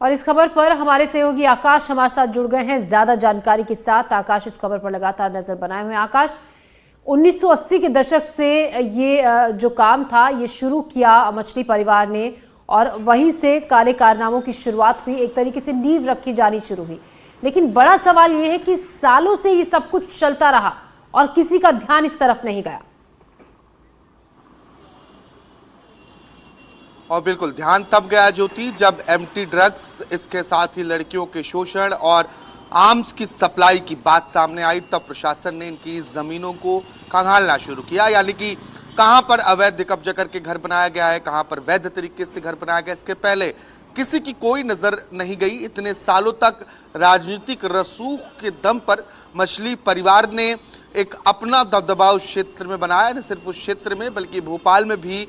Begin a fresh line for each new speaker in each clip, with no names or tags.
और इस खबर पर हमारे सहयोगी आकाश हमारे साथ जुड़ गए हैं ज्यादा जानकारी के साथ। आकाश, इस खबर पर लगातार नजर बनाए हुए हैं। आकाश, 1980 के दशक से ये जो काम था ये शुरू किया मछली परिवार ने और वहीं से काले कारनामों की शुरुआत हुई, एक तरीके से नींव रखी जानी शुरू हुई। लेकिन बड़ा सवाल ये है कि सालों से ये सब कुछ चलता रहा और किसी का ध्यान इस तरफ नहीं गया।
और बिल्कुल ध्यान तब गया ज्योति, जब एम्प्टी ड्रग्स, इसके साथ ही लड़कियों के शोषण और आर्म्स की सप्लाई की बात सामने आई, तब प्रशासन ने इनकी जमीनों को खंगालना शुरू किया। यानी कि कहां पर अवैध कब्जा करके घर बनाया गया है, कहां पर वैध तरीके से घर बनाया गया, इसके पहले किसी की कोई नजर नहीं गई। इतने सालों तक राजनीतिक रसूख के दम पर मछली परिवार ने एक अपना दबदबा उस क्षेत्र में बनाया। न सिर्फ उस क्षेत्र में बल्कि भोपाल में भी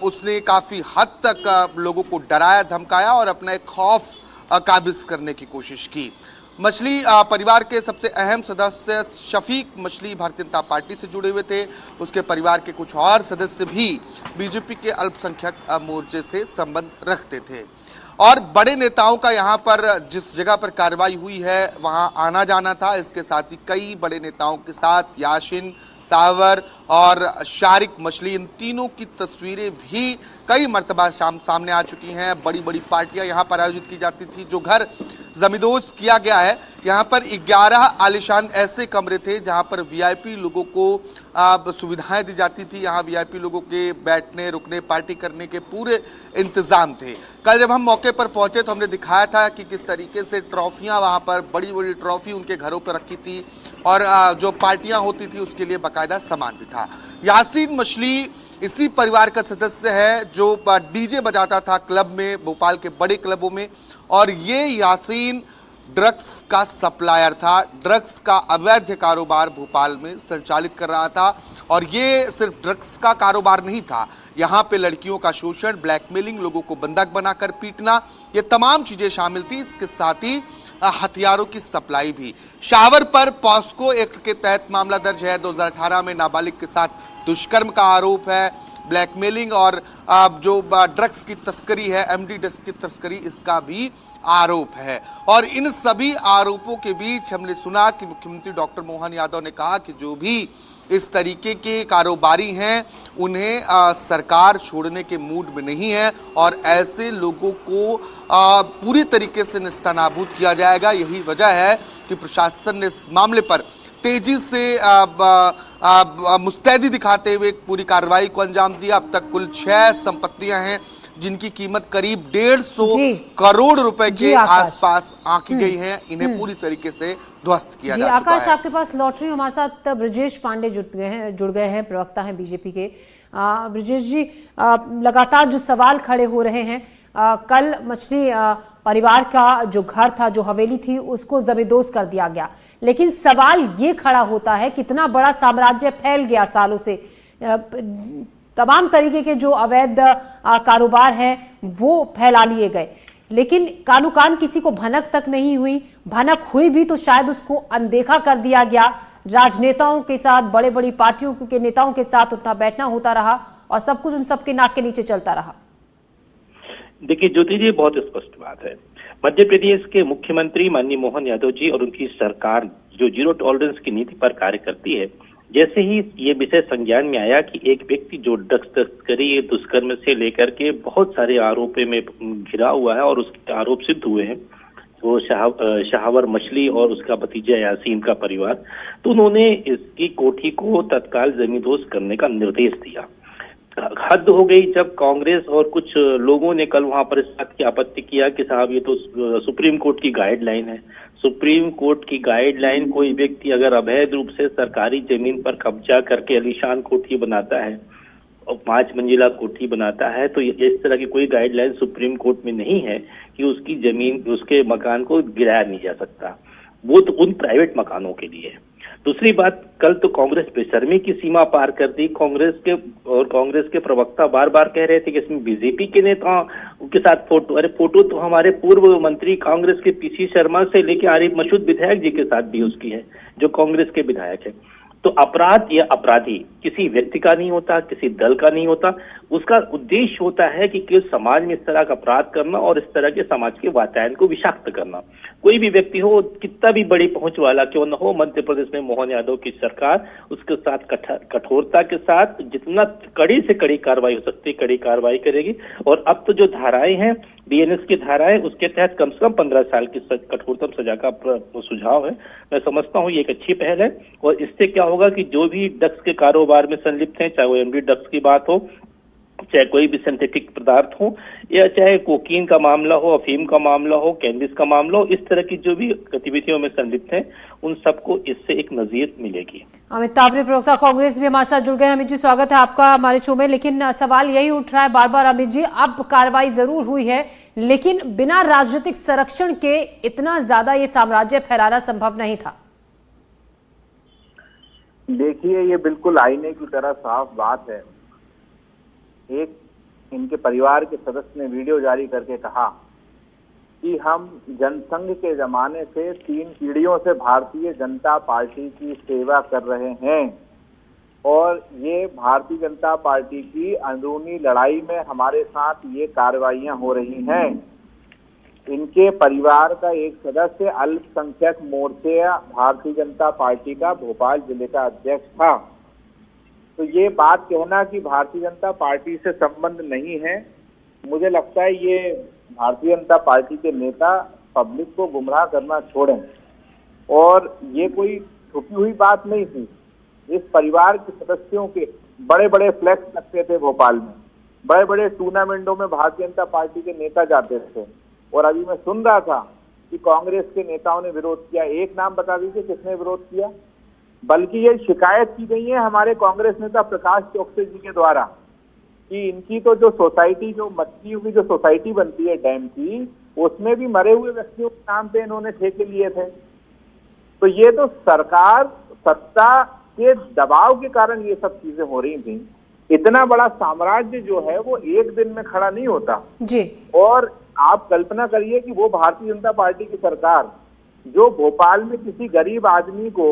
उसने काफी हद तक लोगों को डराया, धमकाया और अपना एक खौफ काबिज करने की कोशिश की। मछली परिवार के सबसे अहम सदस्य शफीक मछली भारतीय जनता पार्टी से जुड़े हुए थे। उसके परिवार के कुछ और सदस्य भी बीजेपी के अल्पसंख्यक मोर्चे से संबंध रखते थे और बड़े नेताओं का यहाँ पर जिस जगह पर कार्रवाई हुई है वहाँ आना जाना था। इसके साथ ही कई बड़े नेताओं के साथ यासीन सावर और शारिक मछली, इन तीनों की तस्वीरें भी कई मर्तबा सामने आ चुकी हैं। बड़ी बड़ी पार्टियां यहाँ पर आयोजित की जाती थी। जो घर जमींदोज किया गया है, यहाँ पर 11 आलीशान ऐसे कमरे थे जहाँ पर वीआईपी लोगों को सुविधाएं दी जाती थी। यहाँ वीआईपी लोगों के बैठने, रुकने, पार्टी करने के पूरे इंतजाम थे। कल जब हम मौके पर पहुंचे तो हमने दिखाया था कि किस तरीके से ट्रॉफियां, वहाँ पर बड़ी बड़ी ट्रॉफी उनके घरों पर रखी थी और जो पार्टियां होती थी उसके लिए बाकायदा सामान भी था। यासीन मछली इसी परिवार का सदस्य है जो डीजे बजाता था क्लब में, भोपाल के बड़े क्लबों में, और ये यासीन ड्रग्स का सप्लायर था। ड्रग्स का अवैध कारोबार भोपाल में संचालित कर रहा था और ये सिर्फ ड्रग्स का कारोबार नहीं था, यहाँ पे लड़कियों का शोषण, ब्लैकमेलिंग, लोगों को बंधक बनाकर पीटना, ये तमाम चीजें शामिल थी। इसके साथ ही हथियारों की सप्लाई भी। शावर पर पॉस्को एक्ट के तहत मामला दर्ज है। 2018 में नाबालिग के साथ दुष्कर्म का आरोप है, ब्लैकमेलिंग और जो ड्रग्स की तस्करी है, एमडी ड्रग्स की तस्करी, इसका भी आरोप है। और इन सभी आरोपों के बीच हमने सुना कि मुख्यमंत्री डॉक्टर मोहन यादव ने कहा कि जो भी इस तरीके के कारोबारी हैं उन्हें सरकार छोड़ने के मूड में नहीं है और ऐसे लोगों को पूरी तरीके से निस्तानाबूद किया जाएगा। यही वजह है कि प्रशासन ने इस मामले पर तेजी से मुस्तैदी दिखाते हुए पूरी कार्रवाई को अंजाम दिया। अब तक कुल 6 संपत्तियां हैं जिनकी कीमत करीब 150 करोड़ रुपए के आसपास आंकी गई है। इन्हें पूरी तरीके से ध्वस्त किया जा चुका है।
आकाश, आपके पास लॉटरी, हमारे साथ ब्रजेश पांडे जुड़ गए हैं, प्रवक्ता हैं बीजेपी के। ब्रजेश जी, लगातार जो सवाल खड़े हो रहे हैं, कल मछली परिवार का जो घर था, जो हवेली थी, उसको जबरदोज कर दिया गया। लेकिन सवाल ये खड़ा होता है कितना बड़ा साम्राज्य फैल गया सालों से। तमाम तरीके के जो अवैध कारोबार हैं वो फैला लिए गए, लेकिन कानो कान किसी को भनक तक नहीं हुई। भनक हुई भी तो शायद उसको अनदेखा कर दिया गया। राजनेताओं के साथ, बड़े बड़ी पार्टियों के नेताओं के साथ उठना बैठना होता रहा और सब कुछ उन सबके नाक के नीचे चलता रहा।
देखिए ज्योति जी, बहुत स्पष्ट बात है। मध्य प्रदेश के मुख्यमंत्री माननीय मोहन यादव जी और उनकी सरकार जो जीरो टॉलरेंस की नीति पर कार्य करती है, जैसे ही ये विषय संज्ञान में आया कि एक व्यक्ति जो ड्रग्स तस्करी, दुष्कर्म से लेकर के बहुत सारे आरोपों में घिरा हुआ है और उसके आरोप सिद्ध हुए हैं, वो शाहवर मछली और उसका भतीजा यासीन का परिवार, तो उन्होंने इसकी कोठी को तत्काल जमींदोज करने का निर्देश दिया। हद हो गई जब कांग्रेस और कुछ लोगों ने कल वहां पर इस बात की आपत्ति किया कि साहब ये तो सुप्रीम कोर्ट की गाइडलाइन है। सुप्रीम कोर्ट की गाइडलाइन, कोई व्यक्ति अगर अवैध रूप से सरकारी जमीन पर कब्जा करके आलीशान कोठी बनाता है और 5 मंजिला कोठी बनाता है, तो इस तरह की कोई गाइडलाइन सुप्रीम कोर्ट में नहीं है कि उसकी जमीन, उसके मकान को गिराया नहीं जा सकता। वो तो उन प्राइवेट मकानों के लिए है। दूसरी बात, कल तो कांग्रेस बेशर्मी की सीमा पार कर दी। कांग्रेस के प्रवक्ता बार बार कह रहे थे कि इसमें बीजेपी के नेताओं के साथ फोटो। अरे फोटो तो हमारे पूर्व मंत्री कांग्रेस के पीसी शर्मा से लेके आरिफ मसूद विधायक जी के साथ भी उसकी है, जो कांग्रेस के विधायक है। तो अपराध या अपराधी किसी व्यक्ति का नहीं होता, किसी दल का नहीं होता, उसका उद्देश्य होता है कि किस समाज में इस तरह का अपराध करना और इस तरह के समाज के वातावरण को विषाक्त करना। कोई भी व्यक्ति हो, कितना भी बड़ी पहुंच वाला क्यों न हो, मध्य प्रदेश में मोहन यादव की सरकार उसके साथ कठोरता के साथ जितना कड़ी से कड़ी कार्रवाई हो सकती है कड़ी कार्रवाई करेगी। और अब तो जो धाराएं हैं बीएनएस की धाराएं, उसके तहत कम से कम 15 साल की कठोरतम सजा का सुझाव है। मैं समझता हूं ये एक अच्छी पहल है और इससे क्या होगा कि जो भी ड्रग्स के कारोबार में संलिप्त हैं, चाहे वो एमडी ड्रग्स की बात हो, चाहे कोई भी सिंथेटिक पदार्थ हो, या चाहे कोकीन का मामला हो, अफीम का मामला हो, कैनबिस का मामला हो, इस तरह की जो भी गतिविधियों में संलिप्त हैं उन सबको इससे एक नजीर मिलेगी।
अमित तावरे प्रवक्ता कांग्रेस भी हमारे साथ जुड़ गए। अमित जी, स्वागत है आपका हमारे शो में। लेकिन सवाल यही उठ रहा है बार बार अमित जी, अब कार्रवाई जरूर हुई है लेकिन बिना राजनीतिक संरक्षण के इतना ज्यादा ये साम्राज्य फैलाना संभव नहीं था।
देखिए, ये बिल्कुल आईने की तरह साफ बात है। एक इनके परिवार के सदस्य ने वीडियो जारी करके कहा कि हम जनसंघ के जमाने से 3 पीढ़ियों से भारतीय जनता पार्टी की सेवा कर रहे हैं और ये भारतीय जनता पार्टी की अंदरूनी लड़ाई में हमारे साथ ये कार्रवाइयां हो रही हैं। इनके परिवार का एक सदस्य अल्पसंख्यक मोर्चे भारतीय जनता पार्टी का भोपाल जिले का अध्यक्ष था। तो ये बात कहना कि भारतीय जनता पार्टी से संबंध नहीं है, मुझे लगता है ये भारतीय जनता पार्टी के नेता पब्लिक को गुमराह करना छोड़ें। और ये कोई छुपी हुई बात नहीं थी। इस परिवार के सदस्यों के बड़े बड़े फ्लैक्स लगते थे भोपाल में, बड़े बड़े टूर्नामेंटों में भारतीय जनता पार्टी के नेता जाते थे। और अभी मैं सुन रहा था कि कांग्रेस के नेताओं ने विरोध किया। एक नाम बता दीजिए किसने विरोध किया। बल्कि ये शिकायत की गई है हमारे कांग्रेस नेता प्रकाश चौकसे जी के द्वारा कि इनकी तो जो सोसाइटी, जो मछलियों की जो सोसाइटी बनती है डैम की, उसमें भी मरे हुए व्यक्तियों के नाम पे इन्होंने ठेके लिए थे। तो ये तो सरकार सत्ता के दबाव के कारण ये सब चीजें हो रही थी। इतना बड़ा साम्राज्य जो है वो एक दिन में खड़ा नहीं होता
जी।
और आप कल्पना करिए कि वो भारतीय जनता पार्टी की सरकार जो भोपाल में किसी गरीब आदमी को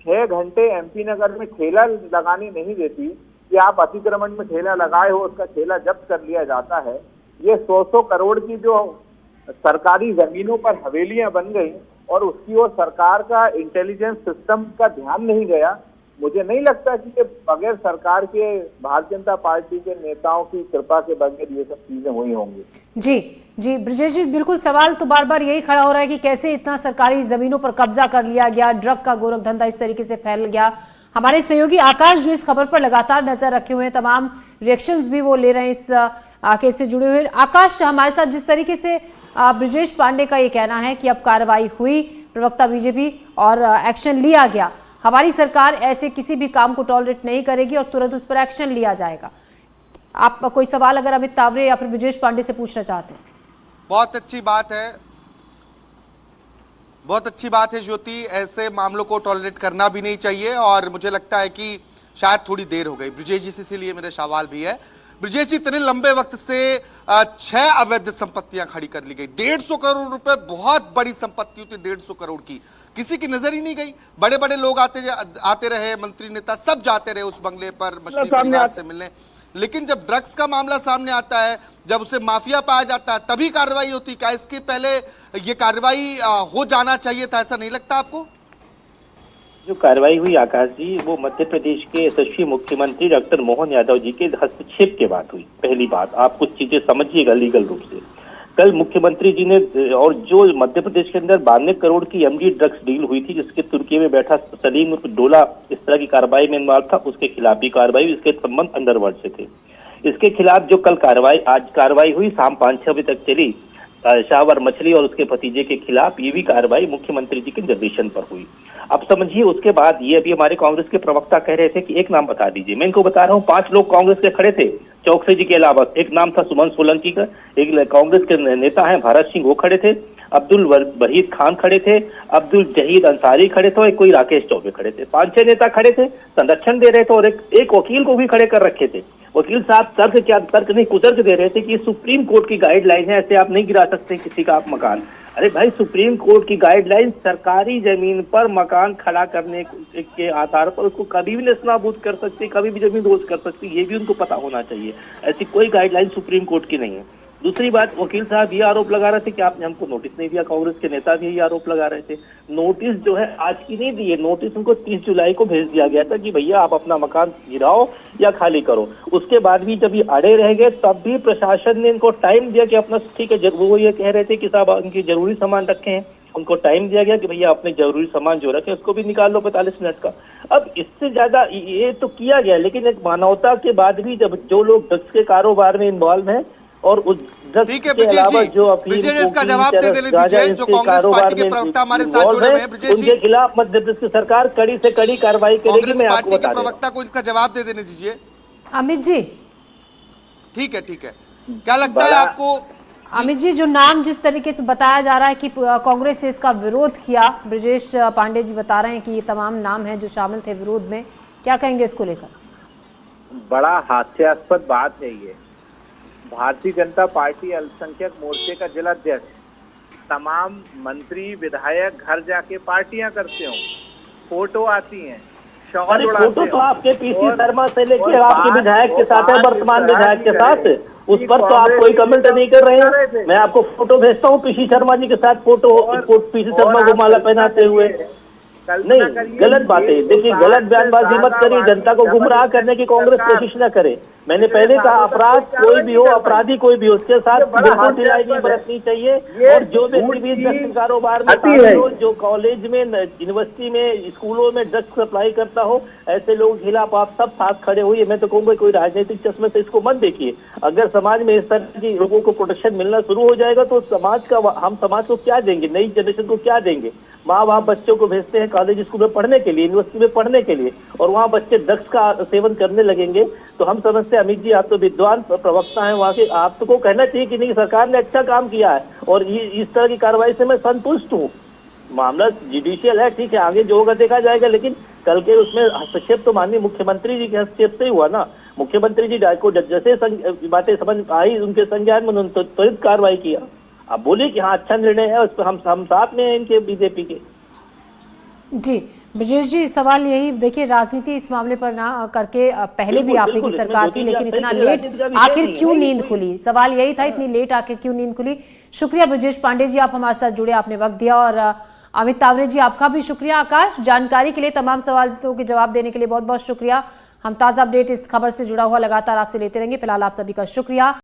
6 घंटे एमपी नगर में ठेला लगाने नहीं देती कि आप अतिक्रमण में ठेला लगाए हो, उसका ठेला जब्त कर लिया जाता है। ये 100 करोड़ की जो सरकारी जमीनों पर हवेलियां बन गई और उसकी ओर सरकार का इंटेलिजेंस सिस्टम का ध्यान नहीं गया। मुझे नहीं लगता कि ये बगैर सरकार के भारतीय जनता पार्टी के नेताओं की कृपा के बगैर ये सब चीजें हुई होंगी।
जी जी ब्रजेश जी, बिल्कुल सवाल तो बार बार यही खड़ा हो रहा है कि कैसे इतना सरकारी जमीनों पर कब्जा कर लिया गया, ड्रग का गोरख धंधा इस तरीके से फैल गया। हमारे सहयोगी आकाश जो इस खबर पर लगातार नजर रखे हुए हैं, तमाम रिएक्शंस भी वो ले रहे हैं इस केस से जुड़े हुए। आकाश, हमारे साथ जिस तरीके से ब्रजेश पांडे का ये कहना है कि अब कार्रवाई हुई, प्रवक्ता बीजेपी और एक्शन लिया गया, हमारी सरकार ऐसे किसी भी काम को टॉलरेट नहीं करेगी और तुरंत उस पर एक्शन लिया जाएगा। आप कोई सवाल अगर अमित तावरे या फिर ब्रजेश पांडे से पूछना चाहते हैं?
बहुत अच्छी बात है, बहुत अच्छी बात है ज्योति, ऐसे मामलों को टॉलरेट करना भी नहीं चाहिए और मुझे लगता है कि शायद थोड़ी देर हो गई ब्रजेश जी से, इसीलिए मेरा सवाल भी है। ब्रजेश जी, इतने लंबे वक्त से 6 अवैध संपत्तियां खड़ी कर ली गई। 150 करोड़ रुपए बहुत बड़ी संपत्ति होती है, 150 करोड़ की किसी की नजर ही नहीं गई। बड़े बड़े लोग आते रहे, मंत्री नेता सब जाते रहे उस बंगले पर मछली परिवार से मिलने, लेकिन जब ड्रग्स का मामला सामने आता है, जब उसे माफिया पाया जाता है, तभी कार्रवाई होती। क्या इसके पहले ये कार्रवाई हो जाना चाहिए था, ऐसा नहीं लगता आपको?
जो कार्रवाई हुई आकाश जी, वो मध्य प्रदेश के यशस्वी मुख्यमंत्री डॉक्टर मोहन यादव जी के हस्तक्षेप के बाद हुई। पहली बात, आप कुछ चीजें समझिएगा लीगल रूप से। कल मुख्यमंत्री जी ने, और जो मध्य प्रदेश के अंदर 92 करोड़ की एमडी ड्रग्स डील हुई थी, जिसके तुर्की में बैठा सलीम उर्फ डोला इस तरह की कार्रवाई में इन्वॉल्व था, उसके खिलाफ भी कार्रवाई, इसके संबंध अंडरवर्ल्ड से थे। इसके खिलाफ जो कल कार्रवाई, आज कार्रवाई हुई, शाम 5-6 बजे तक चली, शाहवर मछली और उसके भतीजे के खिलाफ ये भी कार्रवाई मुख्यमंत्री जी के निर्देशन पर हुई। अब समझिए, उसके बाद ये अभी हमारे कांग्रेस के प्रवक्ता कह रहे थे कि एक नाम बता दीजिए। मैं इनको बता रहा हूँ, 5 लोग कांग्रेस के खड़े थे चौकसे जी के अलावा। एक नाम था सुमन सोलंकी का, एक कांग्रेस के नेता है भारत सिंह, वो खड़े थे, अब्दुल वहीद खान खड़े थे, अब्दुल जहीद अंसारी खड़े थे, कोई राकेश चौबे खड़े थे। 5-6 नेता खड़े थे, संरक्षण दे रहे थे और एक वकील को भी खड़े कर रखे थे। वकील साहब तर्क नहीं कुतर्क दे रहे थे कि सुप्रीम कोर्ट की गाइडलाइन है, ऐसे आप नहीं गिरा सकते किसी का आप मकान, अरे भाई, सुप्रीम कोर्ट की गाइडलाइन सरकारी जमीन पर मकान खड़ा करने के आधार पर उसको कभी भी नेस्तनाबूद कर सकती, कभी भी जमीन रोज कर सकती, ये भी उनको पता होना चाहिए। ऐसी कोई गाइडलाइन सुप्रीम कोर्ट की नहीं है। दूसरी बात, वकील साहब ये आरोप लगा रहे थे कि आपने हमको नोटिस नहीं दिया, कांग्रेस के नेता भी ये आरोप लगा रहे थे। नोटिस जो है आज की नहीं दी है, नोटिस उनको 30 जुलाई को भेज दिया गया था कि भैया आप अपना मकान गिराओ या खाली करो। उसके बाद भी जब ये अड़े रह गए तब भी प्रशासन ने इनको टाइम दिया कि अपना, ठीक है, वो ये कह रहे थे कि साहब उनके जरूरी सामान रखे हैं, उनको टाइम दिया गया कि भैया अपने जरूरी सामान जो रखे उसको भी निकाल लो 45 मिनट का। अब इससे ज्यादा ये तो किया गया, लेकिन एक मानवता के बाद भी जब जो लोग ड्रग्स के कारोबार में इन्वॉल्व हैं और उस
ठीक है ब्रिजेश जी, ब्रिजेश इसका जवाब दे देने दीजिए। जो कांग्रेस पार्टी के प्रवक्ता हमारे साथ जुड़े हुए हैं ब्रिजेश जी,
उनके खिलाफ मध्य प्रदेश सरकार कड़ी से कड़ी कार्रवाई करेगी।
कांग्रेस पार्टी के प्रवक्ता को इसका जवाब दे देने दीजिए।
अमित जी,
ठीक है, क्या लगता है आपको?
अमित जी, जो नाम जिस तरीके से बताया जा रहा है कि कांग्रेस ने इसका विरोध किया, ब्रजेश पांडे जी बता रहे हैं कि ये तमाम नाम हैं जो शामिल थे विरोध में, क्या कहेंगे इसको लेकर?
बड़ा हास्यास्पद बात है ये। भारतीय जनता पार्टी अल्पसंख्यक मोर्चे का जिलाध्यक्ष, तमाम मंत्री विधायक घर जाके पार्टियां करते हो, फोटो आती हैं, शौहर उड़ाते
फोटो तो आपके पीसी शर्मा से लेकर आपके विधायक के साथ है, वर्तमान विधायक के साथ, उस पर तो आप कोई कमेंट नहीं कर रहे हैं। मैं आपको फोटो भेजता हूँ पीसी शर्मा जी के साथ, फोटो पीसी शर्मा को माला पहनाते हुए। नहीं, गलत बात है। देखिए, गलत बयानबाजी मत करिए, जनता को गुमराह करने की कांग्रेस कोशिश न करे। मैंने पहले कहा, अपराध कोई भी हो, अपराधी कोई भी हो, उसके साथ बिल्कुल ढिलाई नहीं बरतनी चाहिए। और जो व्यक्ति भी ड्रग्स कारोबार में शामिल हो, जो कॉलेज में, यूनिवर्सिटी में, स्कूलों में ड्रग्स सप्लाई करता हो, ऐसे लोगों के खिलाफ आप सब साथ खड़े होइए। मैं तो कहूँगा कोई राजनीतिक चश्मे से इसको मत देखिए। अगर समाज में इस तरह की लोगों को प्रोटेक्शन मिलना शुरू हो जाएगा तो हम समाज को क्या देंगे, नई जनरेशन को क्या देंगे? माँ बाप बच्चों को भेजते हैं कॉलेज स्कूल में पढ़ने के लिए, यूनिवर्सिटी में पढ़ने के लिए, और वहाँ बच्चे ड्रग्स का सेवन करने लगेंगे तो हम समझते हैं, अमित जी आप तो विद्वान प्रवक्ता हैं वहाँ के, आपको कहना चाहिए कि नहीं सरकार ने अच्छा काम किया है और इस तरह की कार्रवाई से मैं संतुष्ट हूँ। मामला जुडिशियल है, ठीक है, आगे जो होगा देखा जाएगा, लेकिन कल के उसमें हस्तक्षेप तो माननीय मुख्यमंत्री जी के हस्तक्षेप से ही हुआ ना। मुख्यमंत्री जी को जैसे बातें समझ आई उनके संज्ञान में उन्होंने त्वरित कार्रवाई किया। आप बोलिए कि हाँ अच्छा निर्णय है, उस पर हम साथ में हैं इनके, बीजेपी के।
जी ब्रजेश जी, सवाल यही, देखिए राजनीति इस मामले पर ना करके पहले भी आप ही की सरकार थी, लेकिन इतना लेट आखिर क्यों नींद खुली? सवाल यही था, इतनी लेट आखिर क्यों नींद खुली? शुक्रिया ब्रजेश पांडे जी, आप हमारे साथ जुड़े, आपने वक्त दिया। और अमित तावरे जी, आपका भी शुक्रिया। आकाश, जानकारी के लिए, तमाम सवालों के जवाब देने के लिए बहुत बहुत शुक्रिया। हम ताज़ा अपडेट इस खबर से जुड़ा हुआ लगातार आपसे लेते रहेंगे। फिलहाल आप सभी का शुक्रिया।